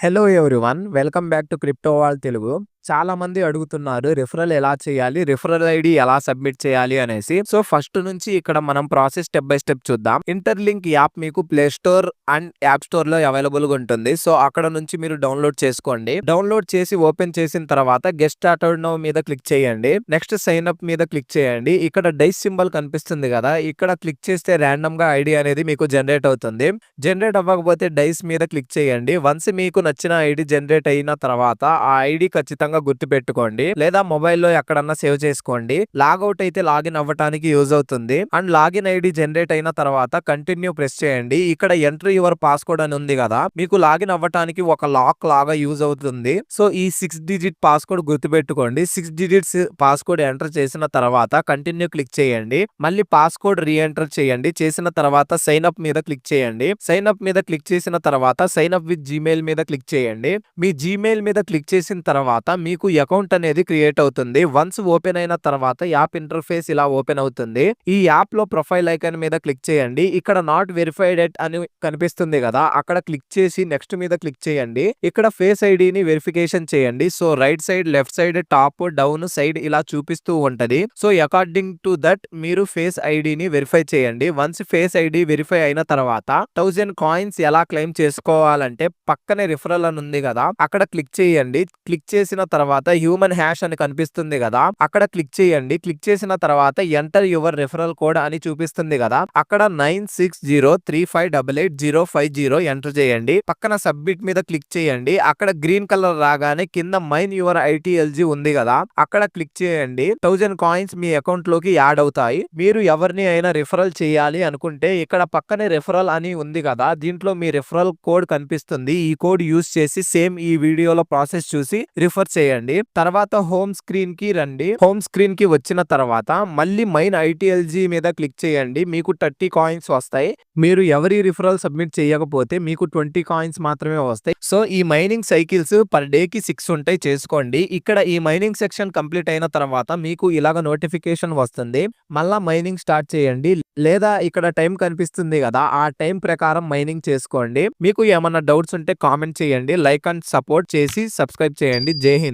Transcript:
Hello everyone welcome back to crypto wall Telugu. చాలా మంది అడుగుతున్నారు రిఫరల్ ఎలా చేయాలి, రిఫరల్ ఐడి ఎలా సబ్మిట్ చేయాలి అనేసి. సో ఫస్ట్ నుంచి ఇక్కడ మనం ప్రాసెస్ స్టెప్ బై స్టెప్ చూద్దాం. ఇంటర్లింక్ యాప్ మీకు play store and app store లో అవైలబుల్ గా ఉంటుంది. సో అక్కడ నుంచి మీరు డౌన్లోడ్ చేసుకోండి. డౌన్లోడ్ చేసి ఓపెన్ చేసిన తర్వాత గెట్ స్టార్టెడ్ నౌ మీద క్లిక్ చేయండి. నెక్స్ట్ సైన్ అప్ మీద క్లిక్ చేయండి. ఇక్కడ డైస్ సింబల్ కనిపిస్తుంది కదా, ఇక్కడ క్లిక్ చేస్తే ర్యాండమ్ గా ఐడి అనేది మీకు జనరేట్ అవుతుంది. జనరేట్ అవ్వకపోతే డైస్ మీద క్లిక్ చేయండి. వన్స్ మీకు నచ్చిన ఐడి జనరేట్ అయిన తర్వాత ఆ ఐడి ఖచ్చితంగా గుర్తు పెట్టుకోండి, లేదా మొబైల్లో ఎక్కడన్నా సేవ్ చేసుకోండి. లాగౌట్ అయితే లాగిన్ అవ్వడానికి యూజ్ అవుతుంది. అండ్ లాగిన్ ఐడి జనరేట్ అయిన తర్వాత కంటిన్యూ ప్రెస్ చేయండి. ఇక్కడ ఎంటర్ యువర్ పాస్వర్డ్ అని ఉంది కదా, మీకు లాగిన్ అవ్వడానికి ఒక లాక్ లాగా యూజ్ అవుతుంది. సో ఈ 6 డిజిట్ పాస్వర్డ్ గుర్తు పెట్టుకోండి. 6 డిజిట్స్ పాస్వర్డ్ ఎంటర్ చేసిన తర్వాత కంటిన్యూ క్లిక్ చేయండి. మళ్ళీ పాస్వర్డ్ రీ ఎంటర్ చేయండి. చేసిన తర్వాత సైన్ అప్ మీద క్లిక్ చేయండి. సైన్ అప్ మీద క్లిక్ చేసిన తర్వాత సైన్ అప్ విత్ జీమెయిల్ మీద క్లిక్ చేయండి. మీ జీమెయిల్ మీద క్లిక్ చేసిన తర్వాత మీకు అకౌంట్ అనేది క్రియేట్ అవుతుంది. వన్స్ ఓపెన్ అయిన తర్వాత యాప్ ఇంటర్ఫేస్ ఇలా ఓపెన్ అవుతుంది. ఈ యాప్ లో ప్రొఫైల్ ఐకాన్ మీద క్లిక్ చేయండి. ఇక్కడ నాట్ వెరిఫైడ్ ఎట్ అని కనిపిస్తుంది కదా, అక్కడ క్లిక్ చేసి నెక్స్ట్ మీద క్లిక్ చేయండి. ఇక్కడ ఫేస్ ఐడిని వెరిఫికేషన్ చేయండి. So right side, left side, top, down, side ఇలా చూపిస్తూ ఉంటది. సో అకార్డింగ్ టు దట్ మీరు ఫేస్ ఐడిని వెరిఫై చేయండి. వన్స్ ఫేస్ ఐడి వెరిఫై అయిన తర్వాత 1000 కాయిన్స్ ఎలా క్లెయిమ్ చేసుకోవాలంటే పక్కనే రిఫరల్ అని ఉంది కదా, అక్కడ క్లిక్ చేయండి. క్లిక్ చేసిన తర్వాత హ్యూమన్ హ్యాష్ అని కనిపిస్తుంది కదా, అక్కడ క్లిక్ చేయండి. క్లిక్ చేసిన తర్వాత ఎంటర్ యువర్ రిఫరల్ కోడ్ అని చూపిస్తుంది కదా, అక్కడ 9603588050 ఎంటర్ చేయండి. పక్కన సబ్మిట్ మీద క్లిక్ చేయండి. అక్కడ గ్రీన్ కలర్ రాగానే కింద మైన్ యువర్ ఐటీఎల్జీ ఉంది కదా, అక్కడ క్లిక్ చేయండి. 1000 కాయిన్స్ మీ అకౌంట్ లోకి యాడ్ అవుతాయి. మీరు ఎవరిని అయినా రిఫరల్ చేయాలి అనుకుంటే ఇక్కడ పక్కనే రిఫరల్ అని ఉంది కదా, దీంట్లో మీ రిఫరల్ కోడ్ కనిపిస్తుంది. ఈ కోడ్ యూస్ చేసి సేమ్ ఈ వీడియోలో ప్రాసెస్ చూసి రిఫర్ చేయండి. తర్వాత హోమ్ స్క్రీన్ కి రండి. హోమ్ స్క్రీన్ కి వచ్చిన తర్వాత మళ్ళీ మైన్ ఐటీఎల్జీ మీద క్లిక్ చేయండి. మీకు 30 కాయిన్స్ వస్తాయి. మీరు ఎవరి రిఫరల్ సబ్మిట్ చేయకపోతే మీకు 20 కాయిన్స్ మాత్రమే వస్తాయి. సో ఈ మైనింగ్ సైకిల్స్ పర్ డే కి 6 ఉంటాయి, చేసుకోండి. ఇక్కడ ఈ మైనింగ్ సెక్షన్ కంప్లీట్ అయిన తర్వాత మీకు ఇలాగ నోటిఫికేషన్ వస్తుంది. మళ్ళా మైనింగ్ స్టార్ట్ చేయండి, లేదా ఇక్కడ టైం కనిపిస్తుంది కదా, ఆ టైం ప్రకారం మైనింగ్ చేసుకోండి. మీకు ఏమన్నా డౌట్స్ ఉంటే కామెంట్ చేయండి. లైక్ అండ్ సపోర్ట్ చేసి సబ్స్క్రైబ్ చేయండి. జై హింద్.